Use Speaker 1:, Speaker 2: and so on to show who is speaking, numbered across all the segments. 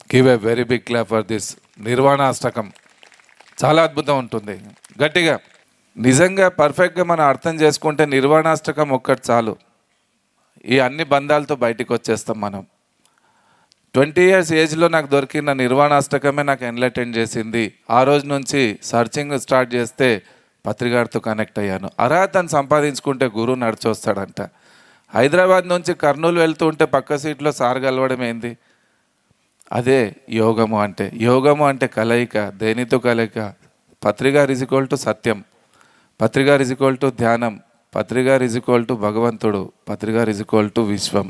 Speaker 1: Give a very big clap for this Nirvanashtakam. చాలా అద్భుతం ఉంటుంది. గట్టిగా నిజంగా పర్ఫెక్ట్గా మనం అర్థం చేసుకుంటే నిర్వాణాష్టకం ఒక్కటి చాలు, ఈ అన్ని బంధాలతో బయటికి వచ్చేస్తాం మనం. 20 years ఏజ్లో నాకు దొరికిన నిర్వాణాష్టకమే నాకు ఎన్లైటెన్ చేసింది. ఆ రోజు నుంచి సర్చింగ్ స్టార్ట్ చేస్తే పత్రికారితో కనెక్ట్ అయ్యాను. అర్హతను సంపాదించుకుంటే గురువు నడిచొస్తాడంట. హైదరాబాద్ నుంచి కర్నూలు వెళ్తూ ఉంటే పక్క సీట్లో సార్ కలవడం ఏంది? అదే యోగము అంటే. యోగము అంటే కలయిక. దేనితో కలయిక? పత్రికార్ ఈజ్ ఈక్వల్ టు సత్యం, పత్రికార్ ఈజ్ ఈక్వల్ టు ధ్యానం, పత్రికార్ ఈజ్ ఈక్వల్ టు భగవంతుడు, పత్రికార్ ఈజ్ ఈక్వల్ టు విశ్వం.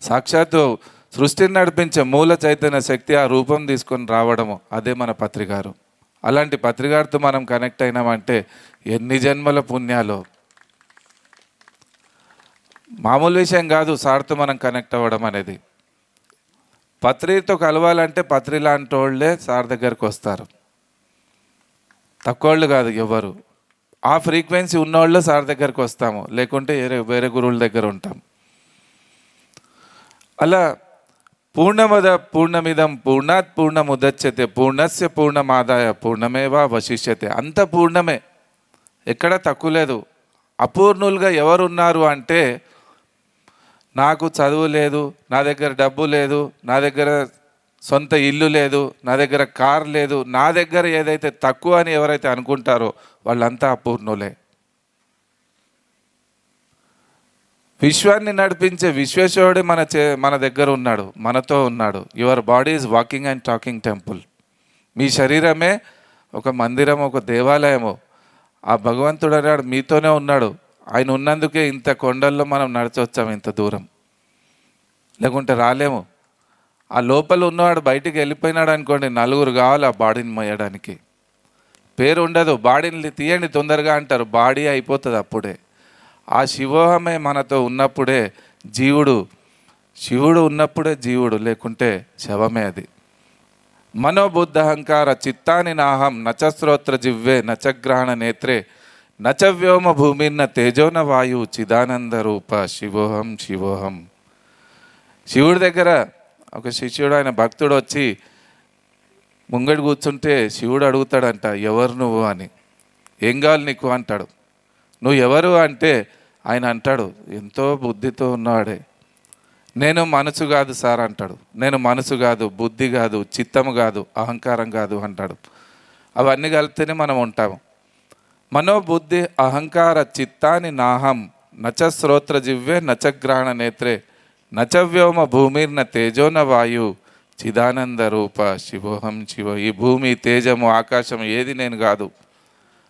Speaker 1: సాక్షాత్తు సృష్టిని నడిపించే మూల చైతన్య శక్తి ఆ రూపం తీసుకొని రావడము, అదే మన పత్రికారు. అలాంటి పత్రికారితో మనం కనెక్ట్ అయినామంటే ఎన్ని జన్మల పుణ్యాలు. మామూలు విషయం కాదు సార్తో మనం కనెక్ట్ అవ్వడం అనేది. పత్రితో కలవాలంటే పత్రి లాంటి వాళ్ళే సార్ దగ్గరకు వస్తారు, తక్కువ వాళ్ళు కాదు ఎవరు. ఆ ఫ్రీక్వెన్సీ ఉన్నవాళ్ళు సార్ దగ్గరకు వస్తాము, లేకుంటే వేరే గురువుల దగ్గర ఉంటాం. అలా పూర్ణమద పూర్ణమిదం పూర్ణాత్ పూర్ణముదచ్యతే పూర్ణస్య పూర్ణమాదాయ పూర్ణమేవా వశిష్యతే. అంత పూర్ణమే, ఎక్కడ తక్కువ లేదు. అపూర్ణులుగా ఎవరున్నారు అంటే, నాకు చదువు లేదు, నా దగ్గర డబ్బు లేదు, నా దగ్గర సొంత ఇల్లు లేదు, నా దగ్గర కార్ లేదు, నా దగ్గర ఏదైతే తక్కువ అని ఎవరైతే అనుకుంటారో వాళ్ళంతా అపూర్ణులే. విశ్వాన్ని నడిపించే విశ్వేశ్వరుడే మన దగ్గర ఉన్నాడు, మనతో ఉన్నాడు. Your body is walking and talking temple. మీ శరీరమే ఒక మందిరం, ఒక దేవాలయము. ఆ భగవంతుడు అన్నాడు మీతోనే ఉన్నాడు. ఆయన ఉన్నందుకే ఇంత కొండల్లో మనం నడిచొచ్చాము ఇంత దూరం, లేకుంటే రాలేము. ఆ లోపల ఉన్నవాడు బయటికి వెళ్ళిపోయినాడు అనుకోండి, నలుగురు కావాలి ఆ బాడీని మోయడానికి. పేరు ఉండదు, బాడీని తీయండి తొందరగా అంటారు, బాడీ అయిపోతుంది అప్పుడే. ఆ శివోహమే మనతో ఉన్నప్పుడే జీవుడు, శివుడు ఉన్నప్పుడే జీవుడు, లేకుంటే శవమే అది. మనోబుద్ధ అహంకార చిత్తాని నాహం నచస్త్రోత్ర జివ్వే నచగ్రహణ నేత్రే నచ వ్యోమ భూమిన్న తేజోన వాయు చిదానంద రూప శివోహం శివోహం. శివుడి దగ్గర ఒక శిష్యుడు, ఆయన భక్తుడు వచ్చి ముంగడి కూర్చుంటే శివుడు అడుగుతాడంట, ఎవరు నువ్వు అని. ఏం కావాలి నీకు అంటాడు. నువ్వు ఎవరు అంటే ఆయన అంటాడు, ఎంతో బుద్ధితో ఉన్నవాడే, నేను మనసు కాదు సార్ అంటాడు. నేను మనసు కాదు, బుద్ధి కాదు, చిత్తము కాదు, అహంకారం కాదు అంటాడు. అవన్నీ కలిపితేనే మనం ఉంటాము. మనోబుద్ధి అహంకార చిత్తాని నాహం నచ శ్రోత్ర జివ్వే నచగ్రహణ నేత్రే నచ వ్యోమ భూమిర్న తేజోన వాయు చిదానంద రూప శివోహం శివ. ఈ భూమి, తేజము, ఆకాశం ఏది నేను కాదు.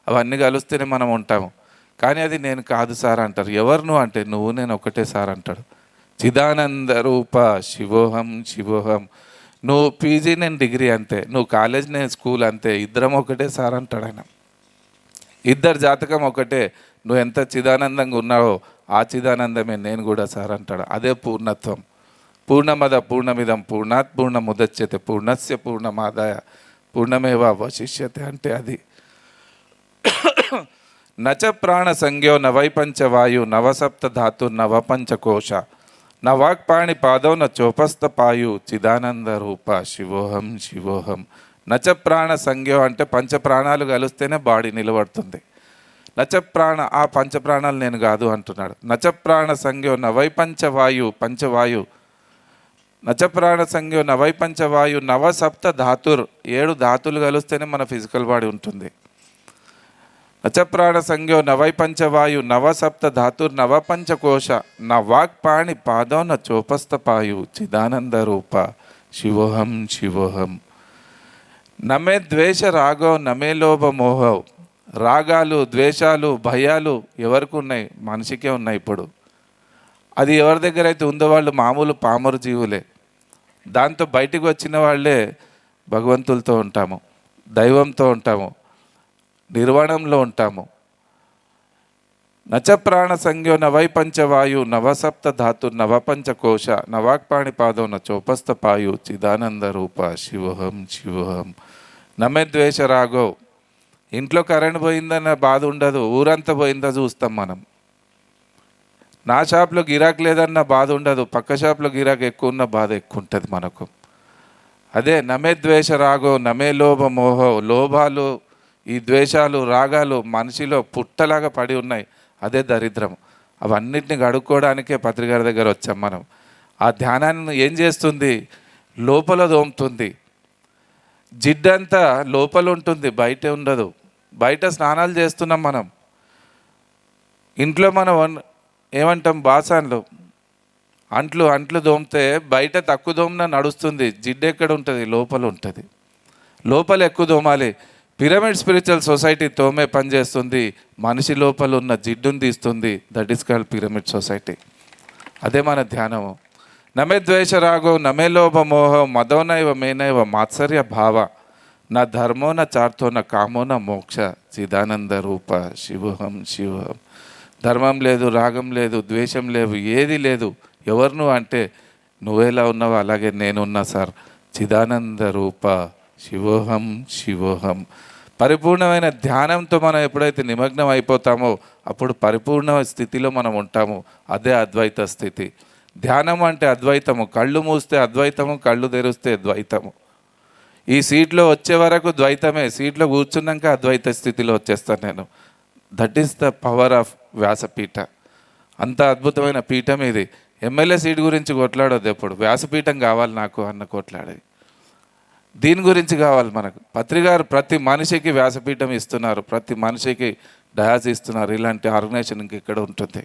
Speaker 1: అవన్నీ కలిస్తేనే మనం ఉంటాము. కానీ అది నేను కాదు సార్ అంటారు. ఎవరు నువ్వు అంటే, నువ్వు నేను ఒకటే సార్ అంటాడు. చిదానంద రూప శివోహం శివోహం. నువ్వు పీజీ, నేను డిగ్రీ అంతే, నువ్వు కాలేజ్, నేను స్కూల్ అంతే, ఇద్దరం ఒకటే సార్ అంటాడు ఆయన. ఇద్దరు జాతకం ఒకటే, నువ్వు ఎంత చిదానందంగా ఉన్నావో ఆ చిదానందమే నేను కూడా సార్ అంటాడు. అదే పూర్ణత్వం. పూర్ణమద పూర్ణమిదం పూర్ణాత్ పూర్ణముదచ్యతే పూర్ణస్య పూర్ణమాదాయ పూర్ణమేవా వశిష్యతే అంటే అది. నచ ప్రాణ సంజ్ఞో నవైపంచవాయు నవసప్త ధాతు నవపంచకోశ నవాక్పాణి పాదౌ న చోపస్థ పాయు చిదానంద రూప శివోహం శివోహం. నచ ప్రాణ సంజ్ఞో అంటే పంచప్రాణాలు కలిస్తేనే బాడీ నిలబడుతుంది. నచప్రాణ, ఆ పంచప్రాణాలు నేను కాదు అంటున్నాడు. నచప్రాణ సంజ్ఞో నవైపంచవాయు పంచవాయు నచప్రాణ సంజ్ఞో నవైపంచవాయు నవసప్త ధాతుర్. 7 ధాతులు కలిస్తేనే మన ఫిజికల్ బాడీ ఉంటుంది. నచప్రాణ సంజ్ఞో నవైపంచవాయు నవసప్త ధాతుర్ నవపంచకోశ నవాక్పాణి పాదౌ న చోపస్థ పాయు చిదానంద రూప శివోహం శివోహం. నమే ద్వేష రాగో నమే లోభ మోహవ్. రాగాలు, ద్వేషాలు, భయాలు ఎవరికి ఉన్నాయి? మనిషికే ఉన్నాయి. ఇప్పుడు అది ఎవరి దగ్గర అయితే ఉందో వాళ్ళు మామూలు పామరు జీవులే. దాంతో బయటికి వచ్చిన వాళ్ళే భగవంతులతో ఉంటాము, దైవంతో ఉంటాము, నిర్వాణంలో ఉంటాము. నచ ప్రాణ సంజ్ఞో నవైపంచవాయు నవసప్త ధాతు నవపంచకోశ నవాక్పాణి పాదౌ న చోపస్థ పాయు చిదానంద రూప శివోహం శివోహం. నమే ద్వేష రాగో. ఇంట్లో కరెంట్ పోయిందన్న బాధ ఉండదు, ఊరంతా పోయిందా చూస్తాం మనం. నా షాప్లో గిరాక్ లేదన్న బాధ ఉండదు, పక్క షాప్లో గిరాక్ ఎక్కువ ఉన్న బాధ ఎక్కువ ఉంటుంది మనకు. అదే నమే ద్వేష రాగో నమే లోభ మోహో, లోభాలు ఈ ద్వేషాలు రాగాలు మనిషిలో పుట్టలాగా పడి ఉన్నాయి. అదే దరిద్రం. అవన్నిటిని గడుక్కోవడానికే పత్రికారి దగ్గర వచ్చాం మనం. ఆ ధ్యానాన్ని ఏం చేస్తుంది? లోపల దోముతుంది. జిడ్డంతా లోపల ఉంటుంది, బయట ఉండదు. బయట స్నానాలు చేస్తున్నాం మనం. ఇంట్లో మనం ఏమంటాం, బాసాన్లు అంట్లు దోమితే బయట తక్కువ దోమిన నడుస్తుంది. జిడ్డు ఎక్కడ ఉంటుంది? లోపల ఉంటుంది. లోపల ఎక్కువ దోమాలి. పిరమిడ్ స్పిరిచువల్ సొసైటీ తోమే పని చేస్తుంది. మనిషి లోపల ఉన్న జిడ్డును తీస్తుంది. That is called pyramid society. అదే మన ధ్యానము. నమే ద్వేష రాగో నమే లోభ మోహ మదోనైవ మేనైవ మాత్సర్య భావ నా ధర్మో నా చార్తో నా కామో నా మోక్ష చిదానంద రూప శివోహం శివోహం. ధర్మం లేదు, రాగం లేదు, ద్వేషం లేదు, ఏది లేదు. ఎవరు నువ్వు అంటే, నువ్వెలా ఉన్నావో అలాగే నేనున్నా సార్. చిదానంద రూప శివోహం శివోహం. పరిపూర్ణమైన ధ్యానంతో మనం ఎప్పుడైతే నిమగ్నం అయిపోతామో అప్పుడు పరిపూర్ణ స్థితిలో మనం ఉంటాము. అదే అద్వైత స్థితి. ధ్యానం అంటే అద్వైతము. కళ్ళు మూస్తే అద్వైతము, కళ్ళు తెరిస్తే ద్వైతము. ఈ సీట్లో వచ్చే వరకు ద్వైతమే, సీట్లో కూర్చున్నాక అద్వైత స్థితిలో వచ్చేస్తాను నేను. That is the power of Vyasapeetha. అంత అద్భుతమైన పీఠం ఇది. ఎమ్మెల్యే సీట్ గురించి కొట్లాడొద్దు ఎప్పుడు. వ్యాసపీఠం కావాలి నాకు అన్న కొట్లాడేది. దీని గురించి కావాలి మనకు. పత్రికారు ప్రతి మనిషికి వ్యాసపీఠం ఇస్తున్నారు, ప్రతి మనిషికి డయాస్ ఇస్తున్నారు. ఇలాంటి ఆర్గనైజేషన్ ఇంకెక్కడ ఉంటుంది?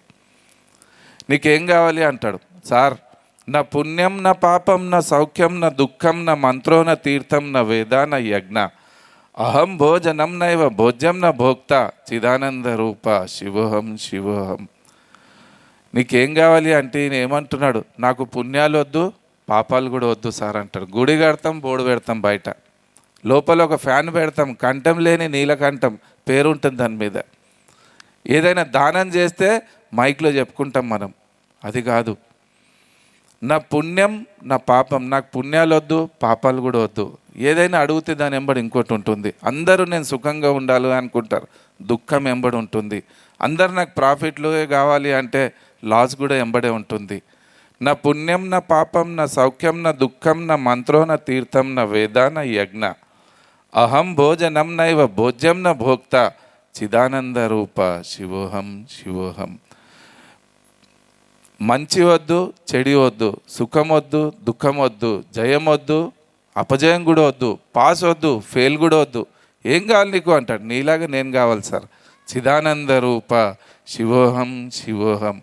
Speaker 1: నీకేం కావాలి అంటాడు. సార్ నా పుణ్యం నా పాపం నా సౌఖ్యం నా దుఃఖం నా మంత్రో నా తీర్థం నా వేద నా యజ్ఞ అహం భోజనం నైవ భోజ్యం నా భోక్త చిదానంద రూప శివోహం శివోహం. నీకేం కావాలి అంటే ఈయన ఏమంటున్నాడు? నాకు పుణ్యాలు వద్దు, పాపాలు కూడా వద్దు సార్ అంటాడు. గుడి కడతాం, బోర్డు పెడతాం, బయట లోపల ఒక ఫ్యాన్ పెడతాం, కంఠం లేని నీలకంఠం పేరు ఉంటుంది దాని మీద. ఏదైనా దానం చేస్తే మైక్లో చెప్పుకుంటాం మనం. అది కాదు. నా పుణ్యం నా పాపం, నాకు పుణ్యాలు వద్దు, పాపాలు కూడా వద్దు. ఏదైనా అడిగితే దాని ఎంబడి ఇంకోటి ఉంటుంది. అందరూ నేను సుఖంగా ఉండాలి అనుకుంటారు, దుఃఖం ఎంబడి ఉంటుంది. అందరు నాకు ప్రాఫిట్లు కావాలి అంటే లాస్ కూడా ఎంబడే ఉంటుంది. నా పుణ్యం నా పాపం నా సౌఖ్యం నా దుఃఖం నా మంత్రో నా తీర్థం నా వేద నా యజ్ఞ అహం భోజనం నైవ భోజ్యం నా భోక్త చిదానంద రూప శివోహం శివోహం. మంచి వద్దు, చెడి వద్దు, సుఖం వద్దు, దుఃఖం వద్దు, జయం వద్దు, అపజయం కూడా వద్దు, పాస్ వద్దు, ఫెయిల్ కూడా వద్దు. ఏం కావాలి నీకు అంటాడు. నీలాగా నేను కావాలి సార్. చిదానంద రూప శివోహం శివోహం.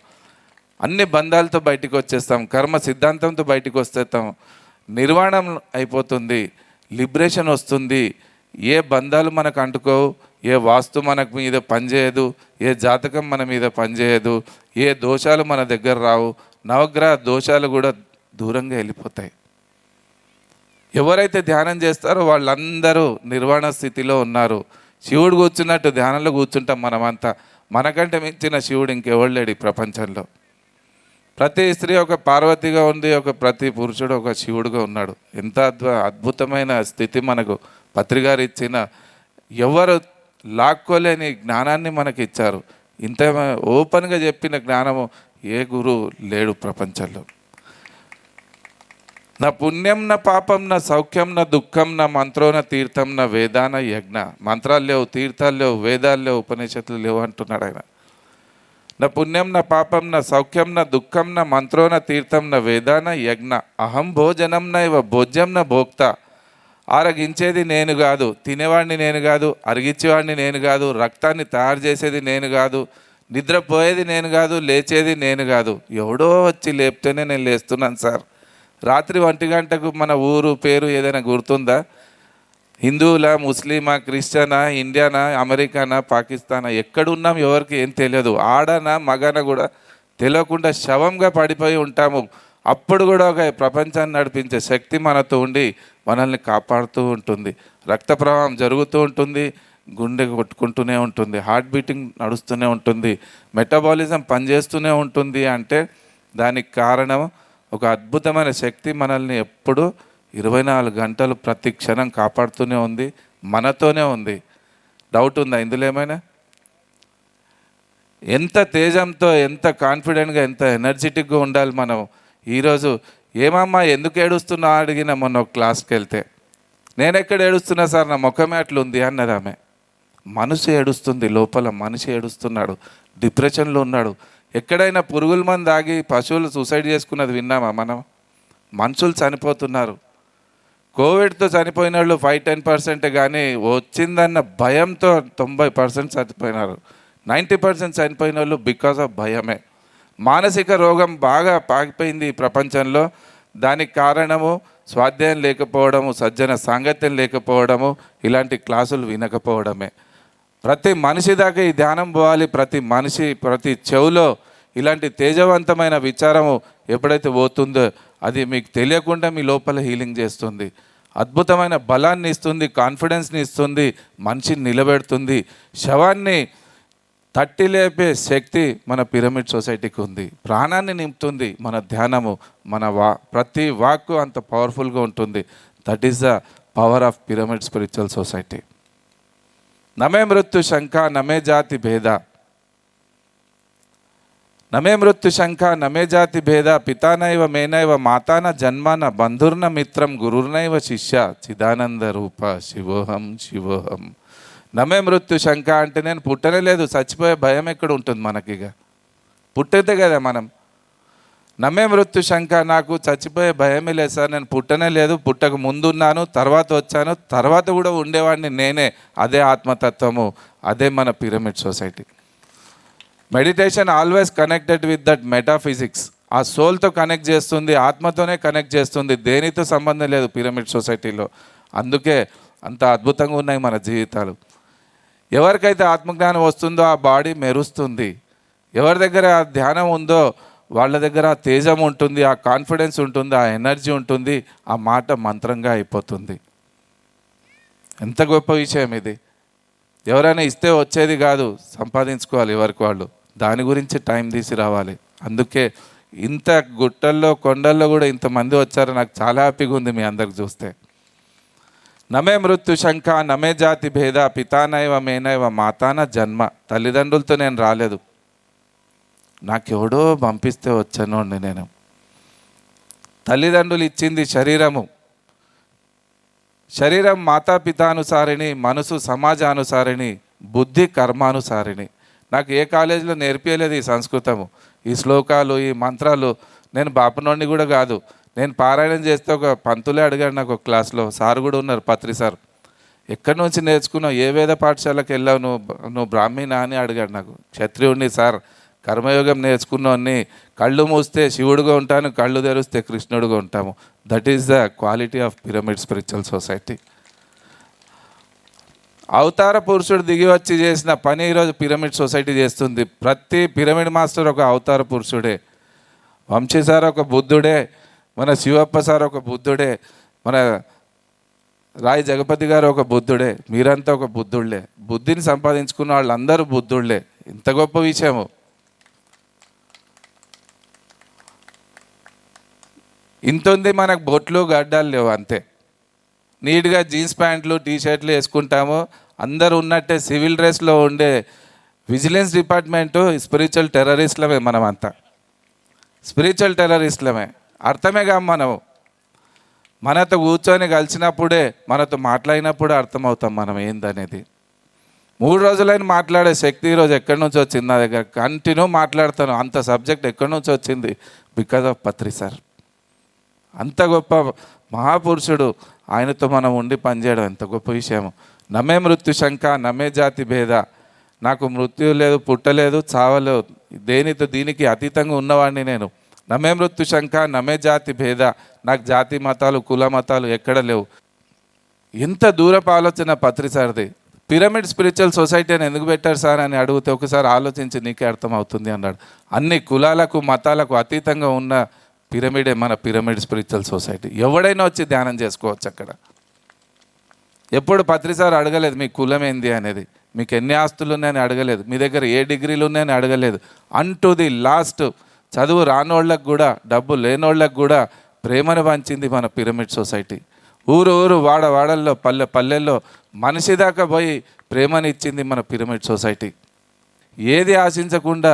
Speaker 1: అన్ని బంధాలతో బయటికి వచ్చేస్తాం, కర్మ సిద్ధాంతంతో బయటికి వచ్చేస్తాం, నిర్వాణం అయిపోతుంది, లిబరేషన్ వస్తుంది. ఏ బంధాలు మనకు అంటుకోవు, ఏ వాస్తు మనకు మీద పనిచేయదు, ఏ జాతకం మన మీద పనిచేయదు, ఏ దోషాలు మన దగ్గర రావు. నవగ్రహ దోషాలు కూడా దూరంగా వెళ్ళిపోతాయి. ఎవరైతే ధ్యానం చేస్తారో వాళ్ళందరూ నిర్వాణ స్థితిలో ఉన్నారు. శివుడు కూర్చున్నట్టు ధ్యానంలో కూర్చుంటాం మనమంతా. మనకంటే మించిన శివుడు ఇంకెవడు లేడు ఈ ప్రపంచంలో. ప్రతి స్త్రీ ఒక పార్వతిగా ఉంది, ప్రతి పురుషుడు ఒక శివుడుగా ఉన్నాడు. ఎంత అద్భుతమైన స్థితి మనకు పత్రికారు ఇచ్చిన, ఎవరు లాక్కోలేని జ్ఞానాన్ని మనకి ఇచ్చారు. ఇంత ఓపెన్గా చెప్పిన జ్ఞానము ఏ గురువు లేడు ప్రపంచంలో. నా పుణ్యం నా పాపం నా సౌఖ్యం నా దుఃఖం నా మంత్రో నా తీర్థం నా వేద నా యజ్ఞ. మంత్రాలు లేవు, తీర్థాలు లేవు, వేదాలు లేవు, ఉపనిషత్తులు లేవు అంటున్నాడు ఆయన. నా పుణ్యం నా పాపం నా సౌఖ్యం నా దుఃఖం నా మంత్రో నా తీర్థం నా వేద నా యజ్ఞ అహం భోజనం నైవ భోజ్యం నా భోక్త. ఆరగించేది నేను కాదు, తినేవాడిని నేను కాదు, అరిగించేవాడిని నేను కాదు, రక్తాన్ని తయారు చేసేది నేను కాదు, నిద్రపోయేది నేను కాదు, లేచేది నేను కాదు. ఎవడో వచ్చి లేపితేనే నేను లేస్తున్నాను సార్. రాత్రి 1 గంటకు మన ఊరు పేరు ఏదైనా గుర్తుందా? హిందువులా, ముస్లిమా, క్రిస్టియనా, ఇండియానా, అమెరికానా, పాకిస్తానా, ఎక్కడున్నాం ఎవరికి ఏం తెలియదు. ఆడనా మగనా కూడా తెలియకుండా శవంగా పడిపోయి ఉంటాము. అప్పుడు కూడా ఒక ప్రపంచాన్ని నడిపించే శక్తి మనతో ఉండి మనల్ని కాపాడుతూ ఉంటుంది. రక్త ప్రవాహం జరుగుతూ ఉంటుంది, గుండె కొట్టుకుంటూనే ఉంటుంది, హార్ట్ బీటింగ్ నడుస్తూనే ఉంటుంది, మెటబాలిజం పనిచేస్తూనే ఉంటుంది. అంటే దానికి కారణం ఒక అద్భుతమైన శక్తి మనల్ని ఎప్పుడు 24 గంటలు ప్రతి క్షణం కాపాడుతూనే ఉంది, మనతోనే ఉంది. డౌట్ ఉందా ఇందులో ఏమైనా? ఎంత తేజంతో, ఎంత కాన్ఫిడెంట్గా, ఎంత ఎనర్జెటిక్గా ఉండాలి మనం. ఈరోజు ఏమమ్మా ఎందుకు ఏడుస్తున్నావు అడిగిన మొన్న ఒక క్లాస్కి వెళ్తే, నేను ఎక్కడ ఏడుస్తున్నా సార్, నా ముఖమే అట్లుంది అన్నది ఆమె. మనసు ఏడుస్తుంది, లోపల మనిషి ఏడుస్తున్నాడు, డిప్రెషన్లో ఉన్నాడు. ఎక్కడైనా పురుగుల మందు ఆగి పశువులు సూసైడ్ చేసుకున్నది విన్నామా మనం? మనుషులు చనిపోతున్నారు. కోవిడ్తో చనిపోయిన వాళ్ళు 5-10% కానీ వచ్చిందన్న భయంతో 90% చనిపోయినారు. 90% చనిపోయిన వాళ్ళు బికాజ్ ఆఫ్ భయమే. మానసిక రోగం బాగా పాకిపోయింది ఈ ప్రపంచంలో. దానికి కారణము స్వాధ్యాయం లేకపోవడము, సజ్జన సాంగత్యం లేకపోవడము, ఇలాంటి క్లాసులు వినకపోవడమే. ప్రతి మనిషి దాకా ఈ ధ్యానం పోవాలి. ప్రతి మనిషి ప్రతి చెవులో ఇలాంటి తేజవంతమైన విచారము ఎప్పుడైతే పోతుందో అది మీకు తెలియకుండా మీ లోపల హీలింగ్ చేస్తుంది, అద్భుతమైన బలాన్ని ఇస్తుంది, కాన్ఫిడెన్స్ని ఇస్తుంది, మనిషిని నిలబెడుతుంది. శవాన్ని తట్టి లేపే శక్తి మన పిరమిడ్ సొసైటీకి ఉంది. ప్రాణాన్ని నింపుతుంది మన ధ్యానము. మన ప్రతి వాక్కు అంత పవర్ఫుల్గా ఉంటుంది. That is the power of Pyramid Spiritual Society. నమే మృత్యు శంక నమే జాతి భేద, నమే మృత్యు శంక నమే జాతి భేద, పితానైవ మేనైవ మాతాన జన్మాన బంధుర్న మిత్రం గురుర్నైవ శిష్య చిదానంద రూప శివోహం శివోహం. నమే మృత్యు శంక అంటే నేను పుట్టనే లేదు, చచ్చిపోయే భయం ఎక్కడ ఉంటుంది మనకి? ఇక పుట్టితే కదా మనం. నమే మృత్యు శంక, నాకు చచ్చిపోయే భయమే లేదు సార్, నేను పుట్టనే లేదు, పుట్టక ముందున్నాను, తర్వాత వచ్చాను, తర్వాత కూడా ఉండేవాడిని నేనే. అదే ఆత్మతత్వము, అదే మన pyramid society. Meditation always connected with that metaphysics. ఆ సోల్తో కనెక్ట్ చేస్తుంది, ఆత్మతోనే కనెక్ట్ చేస్తుంది, దేనితో సంబంధం లేదు పిరమిడ్ సొసైటీలో. అందుకే అంత అద్భుతంగా ఉన్నాయి మన జీవితాలు. ఎవరికైతే ఆత్మజ్ఞానం వస్తుందో ఆ బాడీ మెరుస్తుంది. ఎవరి దగ్గర ఆ ధ్యానం ఉందో వాళ్ళ దగ్గర ఆ తేజం ఉంటుంది, ఆ కాన్ఫిడెన్స్ ఉంటుంది, ఆ ఎనర్జీ ఉంటుంది, ఆ మాట మంత్రంగా అయిపోతుంది. ఎంత గొప్ప విషయం ఇది! ఎవరైనా ఇస్తే వచ్చేది కాదు, సంపాదించుకోవాలి ఎవరికి వాళ్ళు. దాని గురించి టైం తీసి రావాలి. అందుకే ఇంత గుట్టల్లో కొండల్లో కూడా ఇంతమంది వచ్చారు. నాకు చాలా హ్యాపీగా ఉంది మీ అందరికి చూస్తే. నమే మృత్యు శంక నమే జాతి భేద, పితానైవ మేనైవ మాతాన జన్మ. తల్లిదండ్రులతో నేను రాలేదు, నాకెవడో పంపిస్తే వచ్చాను నేను. తల్లిదండ్రులు ఇచ్చింది శరీరము. శరీరం మాతాపితానుసారిణి, మనసు సమాజానుసారిణి, బుద్ధి కర్మానుసారిణి. నాకు ఏ కాలేజీలో నేర్పించలేదు ఈ సంస్కృతము, ఈ శ్లోకాలు, ఈ మంత్రాలు. నేను బాపనోడిని కూడా కాదు. నేను పారాయణం చేస్తే ఒక పంతులే అడిగాడు నాకు ఒక క్లాస్లో, సార్ కూడా ఉన్నారు, పత్రి సార్. ఎక్కడి నుంచి నేర్చుకున్నావు, ఏ వేద పాఠశాలకు వెళ్ళావు, నువ్వు బ్రాహ్మణ అని అడిగాడు నాకు. క్షత్రియుడిని సార్, కర్మయోగం నేర్చుకున్నవన్నీ. కళ్ళు మూస్తే శివుడుగా ఉంటాను, కళ్ళు తెరిస్తే కృష్ణుడుగా ఉంటాము. That is the quality of Pyramid Spiritual society. అవతార పురుషుడు దిగి వచ్చి చేసిన పని ఈరోజు పిరమిడ్ సొసైటీ చేస్తుంది. ప్రతి పిరమిడ్ మాస్టర్ ఒక అవతార పురుషుడే. వంశీ సార్ ఒక బుద్ధుడే, మన శివప్ప సార్ ఒక బుద్ధుడే, మన రాయ్ జగపతి గారు ఒక బుద్ధుడే, మీరంతా ఒక బుద్ధుళ్ళే. బుద్ధిని సంపాదించుకున్న వాళ్ళందరూ బుద్ధుళ్ళే. ఇంత గొప్ప విషయము. ఇంత ఉంది, మనకు బొట్లు గడ్డాలు లేవు అంతే. నీట్గా జీన్స్ ప్యాంట్లు టీషర్ట్లు వేసుకుంటాము. అందరు ఉన్నట్టే సివిల్ డ్రెస్లో ఉండే విజిలెన్స్ డిపార్ట్మెంటు స్పిరిచువల్ టెర్రరిస్ట్లమే. మనం అంతా స్పిరిచువల్ టెర్రరిస్ట్లమే. అర్థమే కాదు మనం. మనతో కూర్చొని కలిసినప్పుడే, మనతో మాట్లాడినప్పుడే అర్థమవుతాం మనం ఏందనేది. 3 రోజులైన మాట్లాడే శక్తి ఈరోజు ఎక్కడి నుంచి వచ్చింది నా దగ్గర. కంటిన్యూ మాట్లాడతాను. అంత సబ్జెక్ట్ ఎక్కడి నుంచి వచ్చింది? Because of Patri sir. అంత గొప్ప మహాపురుషుడు, ఆయనతో మనం ఉండి పనిచేయడం ఎంత గొప్ప విషయము. నమే మృత్యు శంక నమే జాతి భేద. నాకు మృత్యు లేదు, పుట్టలేదు, చావలేదు, దేనితో దీనికి అతీతంగా ఉన్నవాడిని నేను. నమే మృత్యు శంక నమే జాతి భేద. నాకు జాతి మతాలు కుల మతాలు ఎక్కడ లేవు. ఎంత దూరపు ఆలోచన పత్రి సార్ది. పిరమిడ్ స్పిరిచువల్ సొసైటీ అని ఎందుకు పెట్టారు సార్ అని అడిగితే, ఒకసారి ఆలోచించి నీకే అర్థమవుతుంది అన్నాడు. అన్ని కులాలకు మతాలకు అతీతంగా ఉన్న పిరమిడే మన పిరమిడ్ స్పిరిచువల్ సొసైటీ. ఎవడైనా వచ్చి ధ్యానం చేసుకోవచ్చు అక్కడ. ఎప్పుడు పత్రి సార్ అడగలేదు మీ కులం ఏంది అనేది, మీకు ఎన్ని ఆస్తులు ఉన్నాయని అడగలేదు, మీ దగ్గర ఏ డిగ్రీలు ఉన్నాయని అడగలేదు. అంటూ ది లాస్ట్ చదువు రానోళ్ళకు కూడా, డబ్బు లేనోళ్ళకు కూడా ప్రేమను పంచింది మన పిరమిడ్ సొసైటీ. ఊరు ఊరు వాడ వాడల్లో పల్లె పల్లెల్లో మనిషి దాకా పోయి ప్రేమని ఇచ్చింది మన పిరమిడ్ సొసైటీ. ఏది ఆశించకుండా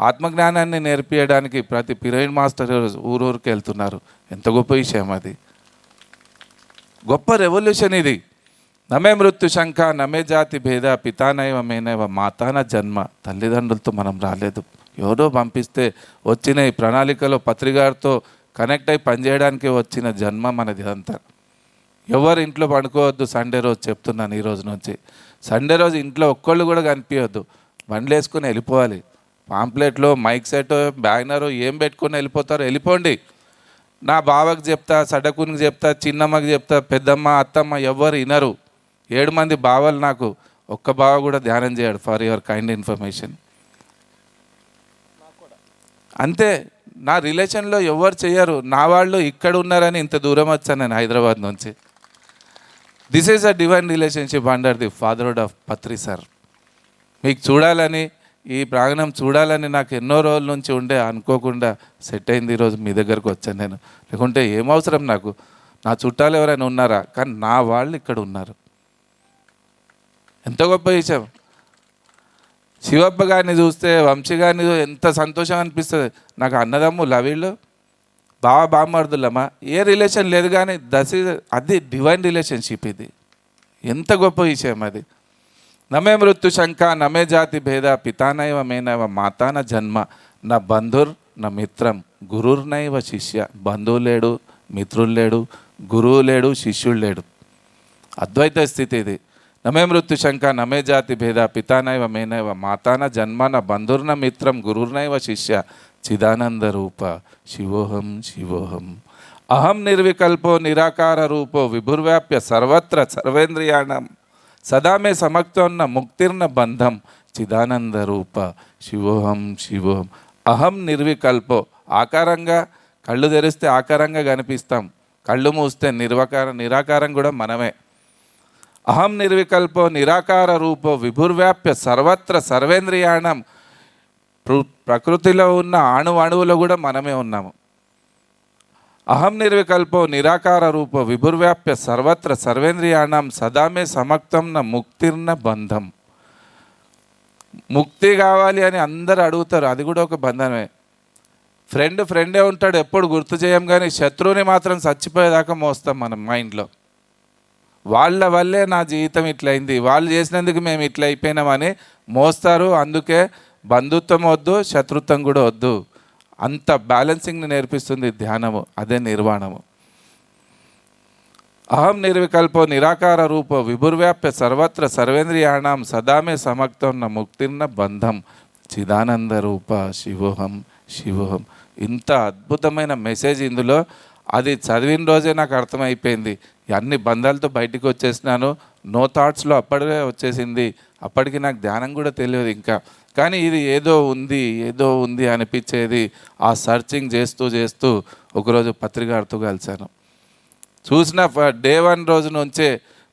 Speaker 1: ఆత్మజ్ఞానాన్ని నేర్పించడానికి ప్రతి పిరమిడ్ మాస్టర్ ఊరూరికి వెళ్తున్నారు. ఎంత గొప్ప విషయం అది, గొప్ప రెవల్యూషన్ ఇది. నమే మృత్యు శంక నమే జాతి భేద పితానైవ మేనైవ మాతాన జన్మ. తల్లిదండ్రులతో మనం రాలేదు, ఎవరో పంపిస్తే వచ్చిన ఈ ప్రణాళికలో పత్రికారితో కనెక్ట్ అయి పనిచేయడానికి వచ్చిన జన్మ మనది అంతా. ఎవరు ఇంట్లో పడుకోవద్దు సండే రోజు, చెప్తున్నాను ఈ రోజు నుంచి. సండే రోజు ఇంట్లో ఒక్కళ్ళు కూడా కనిపించవద్దు, బండ్లు వేసుకొని వెళ్ళిపోవాలి. పాంప్లెట్లో మైక్ సెట్ బ్యానరు ఏం పెట్టుకొని వెళ్ళిపోతారో వెళ్ళిపోండి. నా బావకు చెప్తా, సడకునికి చెప్తా, చిన్నమ్మకి చెప్తా, పెద్దమ్మ అత్తమ్మ ఎవరు వినరు. 7 మంది బావలు నాకు, ఒక్క బావ కూడా ధ్యానం చేయడు. For your kind information. అంతే, నా రిలేషన్లో ఎవరు చేయరు. నా వాళ్ళు ఇక్కడ ఉన్నారని ఇంత దూరం వచ్చాను నేను హైదరాబాద్ నుంచి. This is a divine relationship under the fatherhood of Patri sir. మీకు చూడాలని, ఈ ప్రాంగణం చూడాలని నాకు ఎన్నో రోజుల నుంచి ఉండే, అనుకోకుండా సెట్ అయింది. ఈరోజు మీ దగ్గరకు వచ్చాను నేను. లేకుంటే ఏమవసరం నాకు, నా చుట్టాలు ఎవరైనా ఉన్నారా, కానీ నా వాళ్ళు ఇక్కడ ఉన్నారు. ఎంత గొప్ప విషయం. శివప్ప గారిని చూస్తే, వంశీ గారిని ఎంత సంతోషం అనిపిస్తుంది. నాకు అన్నదమ్ములు వీళ్ళు, బామర్దులమ్మా, ఏ రిలేషన్ లేదు, కానీ అది డివైన్ రిలేషన్షిప్. ఇది ఎంత గొప్ప విషయం అది. నమే మృత్యు శంక నమే జాతి భేద పితానైవ మేనైవ మాతాన జన్మ. నా బంధుర్ నా మిత్రం గురుర్నైవ శిష్య. బంధువు లేడు, మిత్రులు లేడు, గురువు లేడు, శిష్యుడు లేడు. అద్వైత స్థితి ఇది. నమే మృత్యు శంక నమే జాతి భేద పితానైవ మేనైవ మాతాన జన్మ. నా బంధుర్న మిత్రం గురుర్నైవ శిష్య చిదానంద రూప శివోహం శివోహం. అహం నిర్వికల్పో నిరాకార రూపో విభుర్వ్యాప్య సర్వత్ర సర్వేంద్రియాణం సదా మే సమక్తోన్న ముక్తిర్న బంధం చిదానంద రూప శివోహం శివోహం. అహం నిర్వికల్పో, ఆకారంగా కళ్ళు తెరిస్తే ఆకారంగా కనిపిస్తాం, కళ్ళు మూస్తే నిరాకారం కూడా మనమే. అహం నిర్వికల్పో నిరాకార రూపో విభుర్వ్యాప్య సర్వత్ర సర్వేంద్రియాణం. ప్రకృతిలో ఉన్న అణువులో కూడా మనమే ఉన్నాము. అహం నిర్వికల్పో నిరాకార రూపో విభుర్వ్యాప్య సర్వత్ర సర్వేంద్రియాణం సదామే సమక్తం న ముక్తిర్న బంధం. ముక్తి కావాలి అని అందరు అడుగుతారు, అది కూడా ఒక బంధమే. ఫ్రెండే ఉంటాడు, ఎప్పుడు గుర్తు చేయం, కానీ శత్రువుని మాత్రం చచ్చిపోయేదాకా మోస్తాం మనం మైండ్లో. వాళ్ళ వల్లే నా జీవితం ఇట్లయింది, వాళ్ళు చేసినందుకు మేము ఇట్లా అయిపోయినామని మోస్తారు. అందుకే బంధుత్వం వద్దు, శత్రుత్వం కూడా వద్దు. అంత బ్యాలెన్సింగ్ని నేర్పిస్తుంది ధ్యానము, అదే నిర్వాణము. అహం నిర్వికల్పో నిరాకార రూపో విభుర్వ్యాప్య సర్వత్ర సర్వేంద్రియాణం సదామే సమక్తోన్న ముక్తిర్న బంధం చిదానంద రూప శివోహం శివోహం. ఇంత అద్భుతమైన మెసేజ్ ఇందులో. అది చదివిన రోజే నాకు అర్థమైపోయింది. అన్ని బంధాలతో బయటికి వచ్చేసినాను, నో థాట్స్లో అప్పటికే వచ్చేసింది. అప్పటికి నాకు ధ్యానం కూడా తెలియదు ఇంకా, కానీ ఇది ఏదో ఉంది అనిపించేది. ఆ సర్చింగ్ చేస్తూ ఒకరోజు పత్రికారితో కలిశాను. చూసిన డే 1 రోజు నుంచే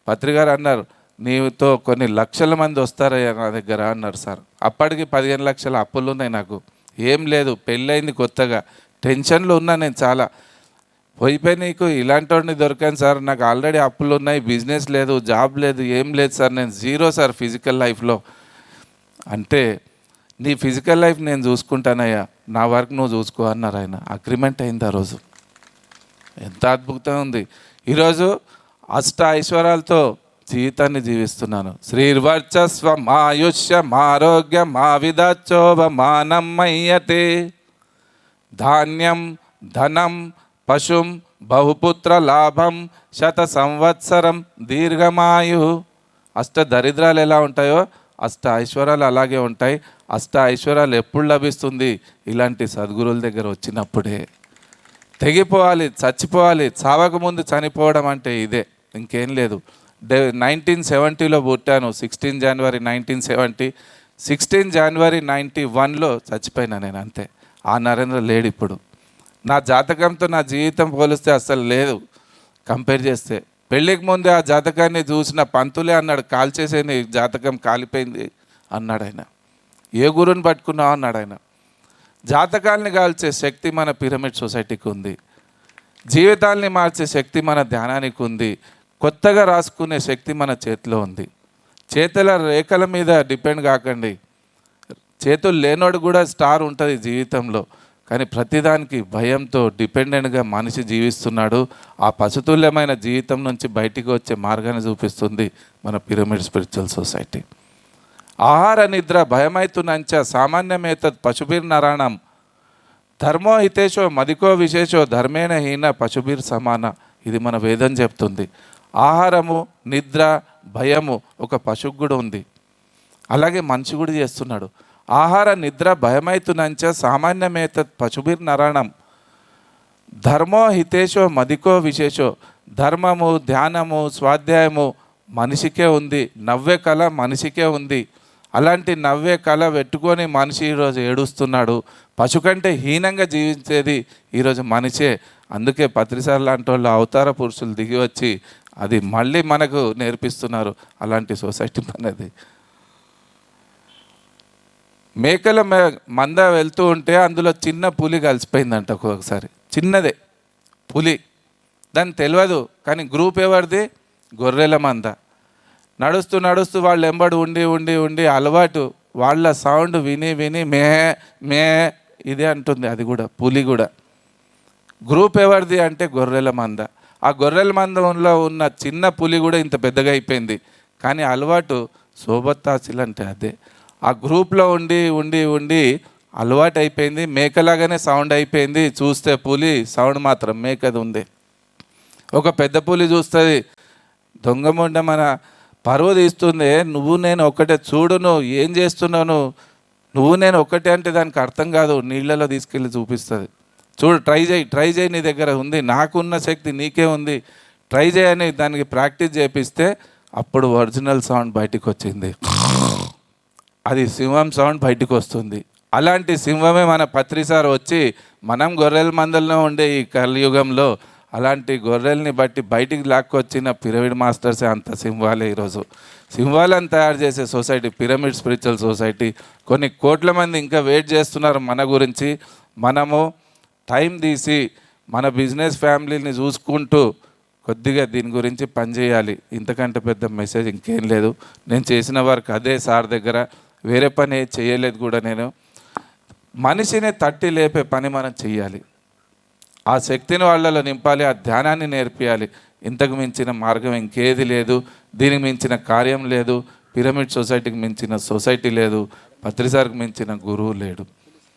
Speaker 1: పత్రికారు అన్నారు, నీతో కొన్ని లక్షల మంది వస్తారయ్యా నా దగ్గర అన్నారు సార్. అప్పటికి 15 లక్షల అప్పులు ఉన్నాయి నాకు, ఏం లేదు, పెళ్ళయింది కొత్తగా, టెన్షన్లో ఉన్నా నేను చాలా. పోయిపోయి నీకు ఇలాంటి వాడిని దొరికాను సార్, నాకు ఆల్రెడీ అప్పులు ఉన్నాయి, బిజినెస్ లేదు, జాబ్ లేదు, ఏం లేదు సార్, నేను జీరో సార్ ఫిజికల్ లైఫ్లో. అంటే నీ ఫిజికల్ లైఫ్ నేను చూసుకుంటానయ్యా, నా వర్క్ నువ్వు చూసుకో అన్నారు ఆయన. అగ్రిమెంట్ అయింది ఆ రోజు. ఎంత అద్భుతంగా ఉంది. ఈరోజు అష్ట ఐశ్వర్యాలతో జీవితాన్ని జీవిస్తున్నాను. శ్రీర్వర్చస్వం ఆయుష్యం ఆరోగ్యం ఆవిధోభమానం మయ్యతే ధాన్యం ధనం పశుం బహుపుత్ర లాభం 100 సంవత్సరం దీర్ఘమాయు. అష్ట దరిద్రాలు ఎలా ఉంటాయో అష్ట ఐశ్వర్యాలు అలాగే ఉంటాయి. అష్ట ఐశ్వర్యాలు ఎప్పుడు లభిస్తుంది? ఇలాంటి సద్గురువుల దగ్గర వచ్చినప్పుడే. తెగిపోవాలి, చచ్చిపోవాలి, చావకముందు చనిపోవడం అంటే ఇదే, ఇంకేం లేదు. 1970లో పుట్టాను, 16 జనవరి 1970. 16 జనవరి 91లో చచ్చిపోయినా నేను, అంతే. ఆ నరేంద్ర లేడు ఇప్పుడు. నా జాతకంతో నా జీవితం పోలిస్తే అసలు లేదు కంపేర్ చేస్తే. పెళ్ళికి ముందే ఆ జాతకాన్ని చూసిన పంతులే అన్నాడు, కాల్చేసే నీ జాతకం కాలిపోయింది అన్నాడు ఆయన. ఏ గురువుని పట్టుకున్నావు అన్నాడు ఆయన. జాతకాల్ని కాల్చే శక్తి మన పిరమిడ్ సొసైటీకి ఉంది. జీవితాల్ని మార్చే శక్తి మన ధ్యానానికి ఉంది. కొత్తగా రాసుకునే శక్తి మన చేతిలో ఉంది. చేతుల రేఖల మీద డిపెండ్ కాకండి, చేతులు లేనోడు కూడా స్టార్ ఉంటుంది జీవితంలో, కానీ ప్రతిదానికి భయంతో డిపెండెంట్గా మనిషి జీవిస్తున్నాడు. ఆ పశుతుల్యమైన జీవితం నుంచి బయటికి వచ్చే మార్గాన్ని చూపిస్తుంది మన పిరమిడ్ స్పిరిచువల్ సొసైటీ. ఆహార నిద్ర భయమైతునంచ సామాన్యమేతత్ పశుభిర్ నరాణం ధర్మో హితేశో మదికో విశేషో ధర్మేణ హీన పశుభిర్ సమాన. ఇది మన వేదం చెప్తుంది. ఆహారము, నిద్ర, భయము ఒక పశువు కూడా ఉంది, అలాగే మనిషి కూడా చేస్తున్నాడు. ఆహార నిద్ర భయమైతునంచ సామాన్యమేతత్ పశుభిర్ నరాణం ధర్మో హితేశో మదికో విశేషో. ధర్మము, ధ్యానము, స్వాధ్యాయము మనిషికే ఉంది, నవ్వే కళ మనిషికే ఉంది. అలాంటి నవ్వే కళ పెట్టుకొని మనిషి ఈరోజు ఏడుస్తున్నాడు. పశు కంటే హీనంగా జీవించేది ఈరోజు మనిషే. అందుకే పత్రిసార్ లాంటి వాళ్ళు అవతార పురుషులు దిగి వచ్చి అది మళ్ళీ మనకు నేర్పిస్తున్నారు. అలాంటి సొసైటీ మనది. మేకల మంద వెళ్తూ ఉంటే అందులో చిన్న పులి కలిసిపోయిందంట. ఒక్కొక్కసారి చిన్నదే పులి, దాన్ని తెలియదు, కానీ గ్రూప్ ఎవరిది? గొర్రెల మంద. నడుస్తూ నడుస్తూ వాళ్ళు ఎంబడి ఉండి ఉండి ఉండి అలవాటు, వాళ్ళ సౌండ్ విని విని మే మే ఇదే అంటుంది. అది కూడా పులి కూడా. గ్రూప్ ఎవరిది అంటే గొర్రెల మంద. ఆ గొర్రెల మందంలో ఉన్న చిన్న పులి కూడా ఇంత పెద్దగా అయిపోయింది, కానీ అలవాటు సోబత్తాసిల్ అంటే అదే. ఆ గ్రూప్లో ఉండి ఉండి ఉండి అలవాటు అయిపోయింది, మేకలాగానే సౌండ్ అయిపోయింది. చూస్తే పులి, సౌండ్ మాత్రం మేకది ఉంది. ఒక పెద్ద పులి చూస్తుంది, దొంగముండ మన పరువు తీస్తుంది. నువ్వు నేను ఒక్కటే, చూడు నువ్వు ఏం చేస్తున్నావు, నువ్వు నేను ఒక్కటే అంటే దానికి అర్థం కాదు, నీళ్ళలో తీసుకెళ్ళి చూపిస్తుంది. చూడు, ట్రై చేయి, నీ దగ్గర ఉంది, నాకున్న శక్తి నీకే ఉంది, ట్రై చేయని దానికి ప్రాక్టీస్ చేపిస్తే అప్పుడు ఒరిజినల్ సౌండ్ బయటికి వచ్చింది. అది సింహం సౌండ్ బయటకు వస్తుంది. అలాంటి సింహమే మన పత్రిసార్ వచ్చి మనం గొర్రెల మందల్లో ఉండే ఈ కలియుగంలో అలాంటి గొర్రెల్ని బట్టి బయటికి లాక్కొచ్చిన పిరమిడ్ మాస్టర్సే అంత సింహాలే. ఈరోజు సింహాలను తయారు చేసే సొసైటీ పిరమిడ్ స్పిరిచువల్ సొసైటీ. కొన్ని కోట్ల మంది ఇంకా వెయిట్ చేస్తున్నారు మన గురించి. మనము టైం తీసి మన బిజినెస్ ఫ్యామిలీని చూసుకుంటూ కొద్దిగా దీని గురించి పనిచేయాలి. ఇంతకంటే పెద్ద మెసేజ్ ఇంకేం లేదు. నేను చేసిన వర్క్ అదే సార్ దగ్గర, వేరే పని చేయలేదు కూడా. నేను మనిషిని తట్టి లేపే పని మనం చెయ్యాలి, ఆ శక్తిని వాళ్ళలో నింపాలి, ఆ ధ్యానాన్ని నేర్పియాలి. ఇంతకు మించిన మార్గం ఇంకేది లేదు, దీనికి మించిన కార్యం లేదు. పిరమిడ్ సొసైటీకి మించిన సొసైటీ లేదు, పత్రిసార్కి మించిన గురువు లేడు.